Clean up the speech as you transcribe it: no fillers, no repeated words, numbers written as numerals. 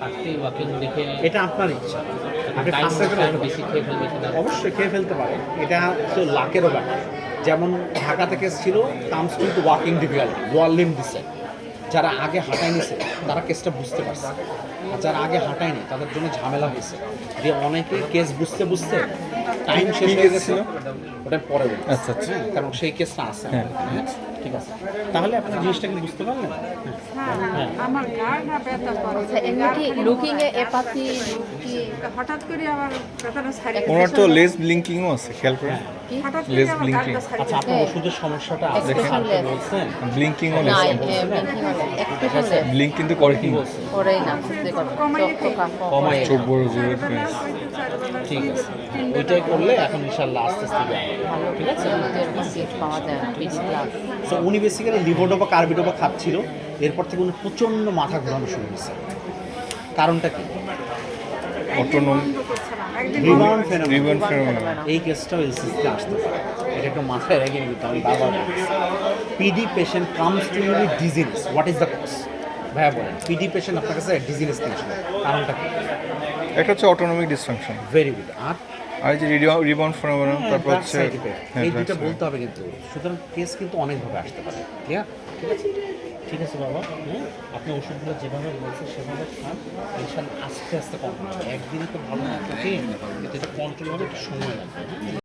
আজকে ওয়াকিং দেখে এটা আপনার ইচ্ছা, আপনি টাইম ফার্স্ট সেকেন্ড বেশি খেয়ে ফেলবে কিনা। অবশ্যই খেয়ে ফেলতে পারে, এটা হচ্ছে লাকেরও ব্যাপার। যেমন ঢাকা থেকে এসেছিল, কামস কিন্তু ওয়াকিং ডিফিকাল্টি, লোয়ার লিম্ব দিছে, যারা আগে হাঁটায় নিছে তারা কেসটা বুঝতে পারছে, আর যারা আগে হাঁটায়নি তাদের জন্য ঝামেলা হয়েছে, দিয়ে অনেকে কেস বুঝতে বুঝতে টাইম শেষ হয়ে গেছিল, ওটা পরে বলবো। আচ্ছা, আচ্ছা। হ্যাঁ, কারণ সেই কেসটা আছে। হ্যাঁ। হ্যাঁ, ঠিক আছে, তাহলে আপনি জিনিসটা কি বুঝতে পারলেন? আমার ঘাড়টা ব্যথা করছে এমনি কি লুকিং এ এপাথি কি হঠাৎ করে আমার ব্যথাটা ছাড়িয়ে ওনার তো লেজ ব্লিঙ্কিংও আছে, খেয়াল করেন। হঠাৎ করে লেজ আমার blinking। ঘাড়টা ছাড়িয়ে আচ্ছা, আপনার ওষুধের সমস্যাটা আছে Expression আপনি less। বলছেন? ব্লিঙ্কিংও না লেজ ব্লিঙ্কিং হলে এক্সপ্রেশন লেস ব্লিঙ্ক কিন্তু করে কি করেই না বুঝতে পারো চোখ তো কমাই চোখ বড় জোরে ঠিক আছে, ওইটাই করলে এখন ইনশাল্লাহ আস্তে আস্তে হবে। ভালো ঠিক আছে ওদের সিট পাওয়া যায় না পিচ ক্লাস সো উনি বেসিক্যালি লিভোডোপা কার্বিডোপা খাচ্ছিল, এরপর থেকে উনি প্রচণ্ড মাথা ঘোরানো শুরু হয়েছে। কারণটা কি? Autonomy rebound phenomenon. Rebound phenomenon. এই কেসটাও এলসিসিতে আসতে পারে, এটা একটু মাথায় রেখে নিতে আমি বারবার PD patient comes to you with dizziness, what is the cause? ভাইয়া বলেন, পিডি পেশেন্ট আপনার কাছে ডিজিনেস টেনশন, কারণটা কি? একটা হচ্ছে অটোনমিক ডিসফাংশন, ভেরি গুড। আর আর যে রিবাউন্ড ফেনোমেনন, তারপর হচ্ছে এই দুটো বলতে হবে কিন্তু, সুতরাং কেস কিন্তু অনেকভাবে আসতে পারে। ক্লিয়ার? ঠিক আছে, ঠিক আছে বাবা। হ্যাঁ, আপনি ওষুধগুলো যেভাবে বলছেন সেভাবে খান, ইনশাল্লাহ আস্তে আস্তে কন্ট্রোল হবে। একদিনে তো ভালো না থাকে, এটা কন্ট্রোল হবে, একটু সময় লাগবে। হ্যাঁ।